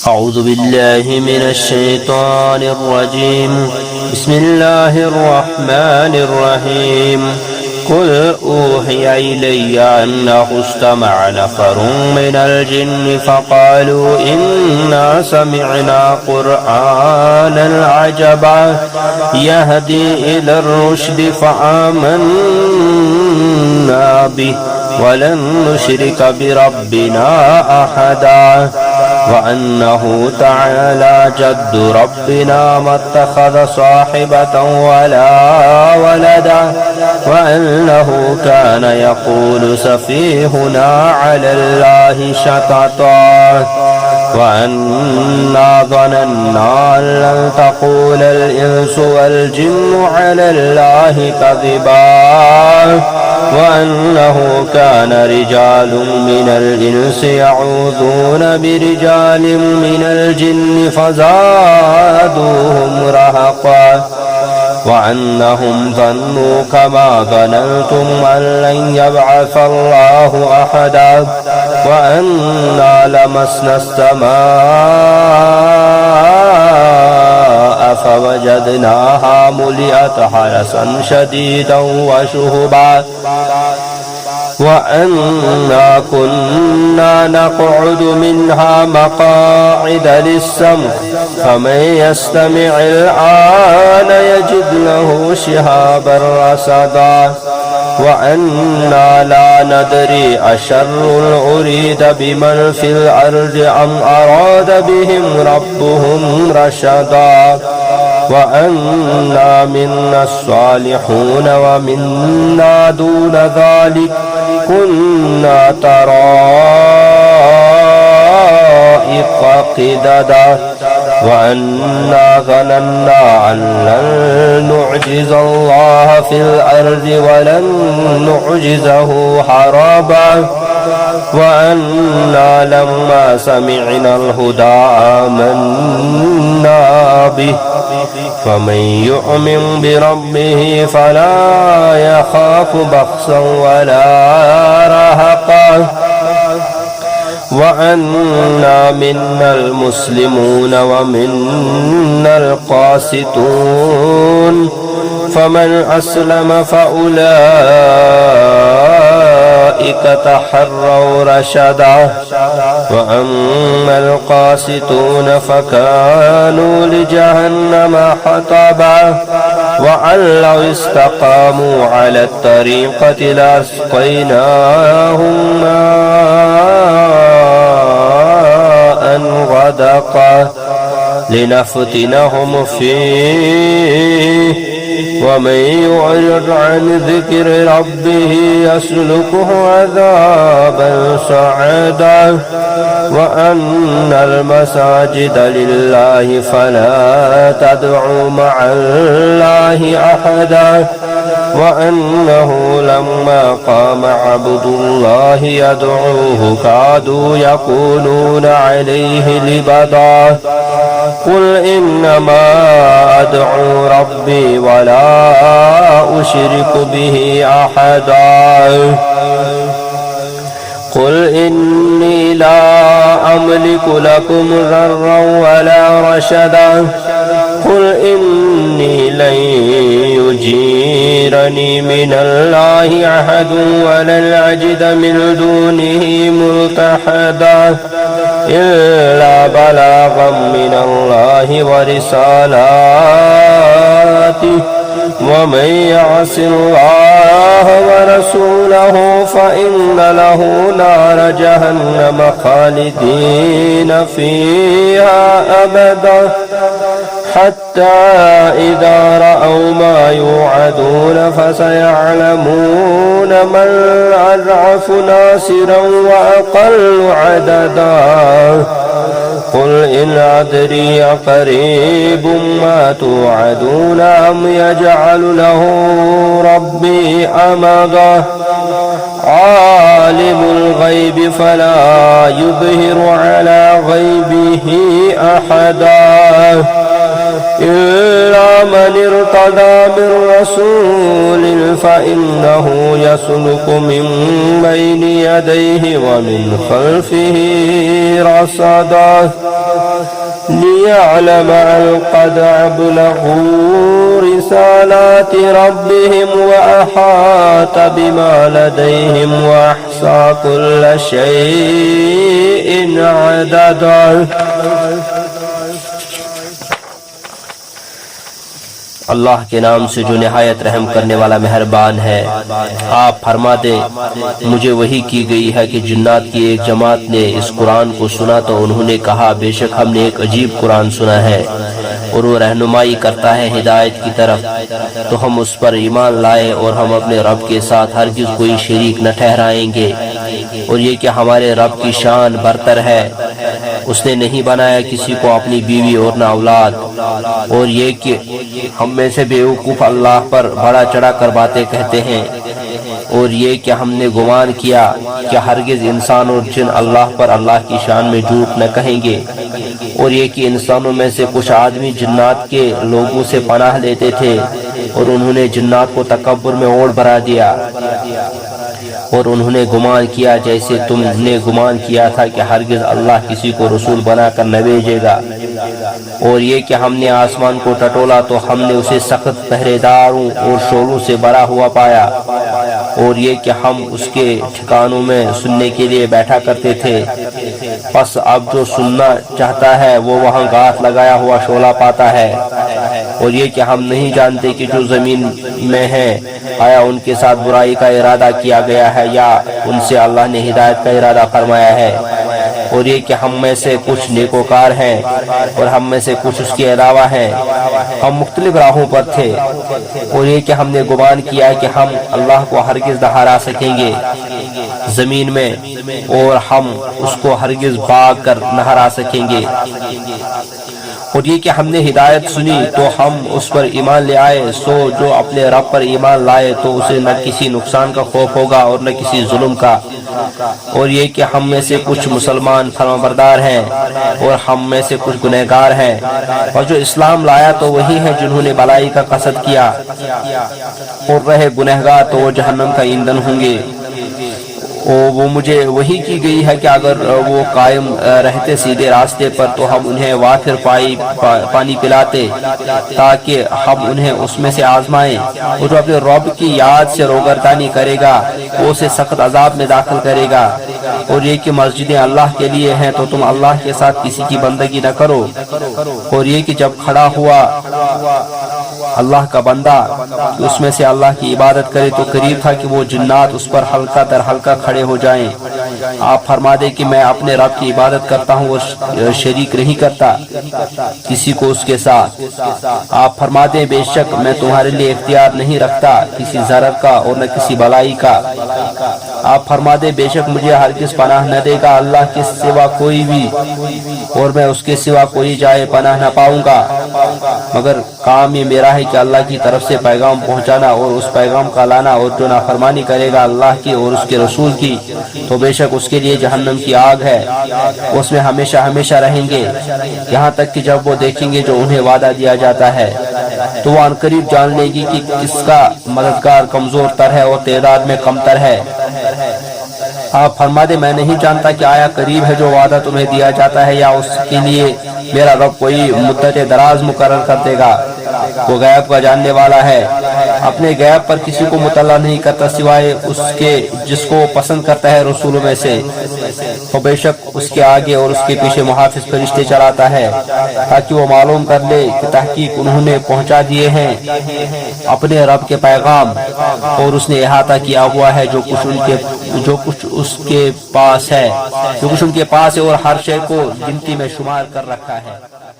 أعوذ بالله من الشيطان الرجيم. بسم الله الرحمن الرحيم. قل أوحي إلي أنه استمع نفر من الجن فقالوا إنا سمعنا قرآنا عجبا يهدي إلى الرشد فآمنا به ولن نشرك بربنا أحدا وأنه تعالى جد ربنا ما اتخذ صاحبة ولا ولدا وأنه كان يقول سفيهنا على الله شططا وأنا ظننا أن لن تقول الإنس والجن على الله كذبا وأنه كان رجال من الإنس يعوذون برجال من الجن فزادوهم رهقا وأنهم ظنوا كما ظننتم أن لن يبعث الله أحدا وأنا لمسنا السماء فوجدناها ملئت حرسا شديدا وشهبا وأنا كنا نقعد منها مقاعد للسمع فمن يستمع الآن يجد له شهابا رصدا وأنا لا ندري أشر أريد بمن في الأرض أم أراد بهم ربهم رشدا وأنا منا الصالحون ومنا دون ذلك كنا طرائق قددا وأنا ظننا أن لن نعجز الله في الأرض ولن نعجزه هربا وأنا لما سمعنا الهدى آمنا به فمن يؤمن بربه فلا يخاف بخسا ولا رهقا وأنا منا المسلمون ومنا القاسطون فمن أسلم فأولئك تحروا رشدا وأما القاسطون فكانوا لجهنم حطبا وأن لو استقاموا على الطريقة لأسقيناهم ماء غدقا لنفتنهم فيه ومن يعرض عن ذكر ربه يسلكه عذابا صعدا وأن المساجد لله فلا تدعوا مع الله أحدا وأنه لما قام عبد الله يدعوه كادوا يكونون عليه لبدا قل إنما أدعو ربي ولا أشرك به أحدا قل إني لا أملك لكم ضرا ولا رشدا قل إني لن يجيرني من الله أحد ولن أجد من دونه ملتحدا إلا بلاغا من الله ورسالاته ومن يعص الله ورسوله فإن له نار جهنم خالدين فيها أبدا حتى إذا رأوا ما يوعدون فسيعلمون من أضعف ناصرا وأقل عددا قل إن أدري قريب ما توعدون أم يجعل له ربي أمدا عالم الغيب فلا يظهر على غيبه أحدا إلا من ارتضى من رسول فإنه يسلك من بين يديه ومن خلفه رصدا ليعلم أن قد أبلغوا رسالات ربهم وأحاط بما لديهم وأحصى كل شيء عددا۔ اللہ کے نام سے جو نہایت رحم کرنے والا مہربان ہے۔ آپ فرما دیں مجھے وحی کی گئی ہے کہ جنات کی ایک جماعت نے اس قرآن کو سنا تو انہوں نے کہا بے شک ہم نے ایک عجیب قرآن سنا ہے اور وہ رہنمائی کرتا ہے ہدایت کی طرف، تو ہم اس پر ایمان لائے اور ہم اپنے رب کے ساتھ ہرگز کوئی شریک نہ ٹھہرائیں گے، اور یہ کہ ہمارے رب کی شان برتر ہے، اس نے نہیں بنایا کسی کو اپنی بیوی اور نہ اولاد، اور یہ کہ ہم میں سے بیوقوف اللہ پر بڑا چڑھا کر باتیں کہتے ہیں، اور یہ کہ ہم نے گمان کیا کہ ہرگز انسان اور جن اللہ پر اللہ کی شان میں جھوٹ نہ کہیں گے، اور یہ کہ انسانوں میں سے کچھ آدمی جنات کے لوگوں سے پناہ لیتے تھے اور انہوں نے جنات کو تکبر میں اوڑھ بھرا دیا، اور انہوں نے گمان کیا جیسے تم نے گمان کیا تھا کہ ہرگز اللہ کسی کو رسول بنا کر نہ بھیجے گا، اور یہ کہ ہم نے آسمان کو ٹٹولا تو ہم نے اسے سخت پہرے داروں اور شعلوں سے بھرا ہوا پایا، اور یہ کہ ہم اس کے ٹھکانوں میں سننے کے لیے بیٹھا کرتے تھے، پس اب جو سننا چاہتا ہے وہ وہاں گاٹھ لگایا ہوا شعلہ پاتا ہے، اور یہ کہ ہم نہیں جانتے کہ جو زمین میں ہیں آیا ان کے ساتھ برائی کا ارادہ کیا گیا ہے یا ان سے اللہ نے ہدایت کا ارادہ فرمایا ہے، اور یہ کہ ہم میں سے کچھ نیکوکار ہیں اور ہم میں سے کچھ اس کے علاوہ ہیں، ہم مختلف راہوں پر تھے، اور یہ کہ ہم نے گمان کیا کہ ہم اللہ کو ہرگز نہ ہرا سکیں گے زمین میں، اور ہم اس کو ہرگز بھاگ کر نہ ہرا سکیں گے، اور یہ کہ ہم نے ہدایت سنی تو ہم اس پر ایمان لے آئے، سو جو اپنے رب پر ایمان لائے تو اسے نہ کسی نقصان کا خوف ہوگا اور نہ کسی ظلم کا، اور یہ کہ ہم میں سے کچھ مسلمان فرمانبردار ہیں اور ہم میں سے کچھ گنہگار ہیں، اور جو اسلام لایا تو وہی ہے جنہوں نے بھلائی کا قصد کیا، اور رہے گنہگار تو وہ جہنم کا ایندھن ہوں گے۔ وہ مجھے وحی کی گئی ہے کہ اگر وہ قائم رہتے سیدھے راستے پر تو ہم انہیں وافر پانی پلاتے تاکہ ہم انہیں اس میں سے آزمائیں، اور جو اپنے رب کی یاد سے روگردانی کرے گا وہ اسے سخت عذاب میں داخل کرے گا، اور یہ کہ مسجدیں اللہ کے لیے ہیں تو تم اللہ کے ساتھ کسی کی بندگی نہ کرو، اور یہ کہ جب کھڑا ہوا اللہ کا بندہ اس میں سے اللہ کی عبادت کرے تو قریب تھا کہ وہ جنات اس پر حلقہ در حلقہ کھڑے ہو جائیں۔ آپ فرما دیں کہ میں اپنے رب کی عبادت کرتا ہوں اور شریک نہیں کرتا کسی کو اس کے ساتھ۔ آپ فرما دیں بے شک میں تمہارے لیے اختیار نہیں رکھتا کسی ضرر کا اور نہ کسی بلائی کا۔ آپ فرما دیں بے شک مجھے ہرگز پناہ نہ دے گا اللہ کے سوا کوئی بھی، اور میں اس کے سوا کوئی جائے پناہ نہ پاؤں گا، مگر کام یہ میرا ہے کہ اللہ کی طرف سے پیغام پہنچانا اور اس پیغام کا لانا، اور جو نافرمانی کرے گا اللہ کی اور اس کے رسول کی تو بے شک اس کے لیے جہنم کی آگ ہے، اس میں ہمیشہ ہمیشہ رہیں گے، یہاں تک کہ جب وہ دیکھیں گے جو انہیں وعدہ دیا جاتا ہے تو وہ عنقریب جان لے گی کہ کس کا مددگار کمزور تر ہے اور تعداد میں کم تر ہے۔ آپ فرما دے میں نہیں جانتا کہ آیا قریب ہے جو وعدہ تمہیں دیا جاتا ہے یا اس کے لیے میرا رب کوئی مدت دراز مقرر کر دے گا۔ وہ غیب کا جاننے والا ہے، اپنے غیب پر کسی کو مطلع نہیں کرتا سوائے اس کے جس کو وہ پسند کرتا ہے رسولوں میں سے، تو بے شک اس کے آگے اور اس کے پیچھے محافظ فرشتے چلاتا ہے تاکہ وہ معلوم کر لے کہ تحقیق انہوں نے پہنچا دیے ہیں اپنے رب کے پیغام، اور اس نے احاطہ کیا ہوا ہے جو کچھ ان کے پاس ہے اور ہر شے کو گنتی میں شمار کر رکھا ہے۔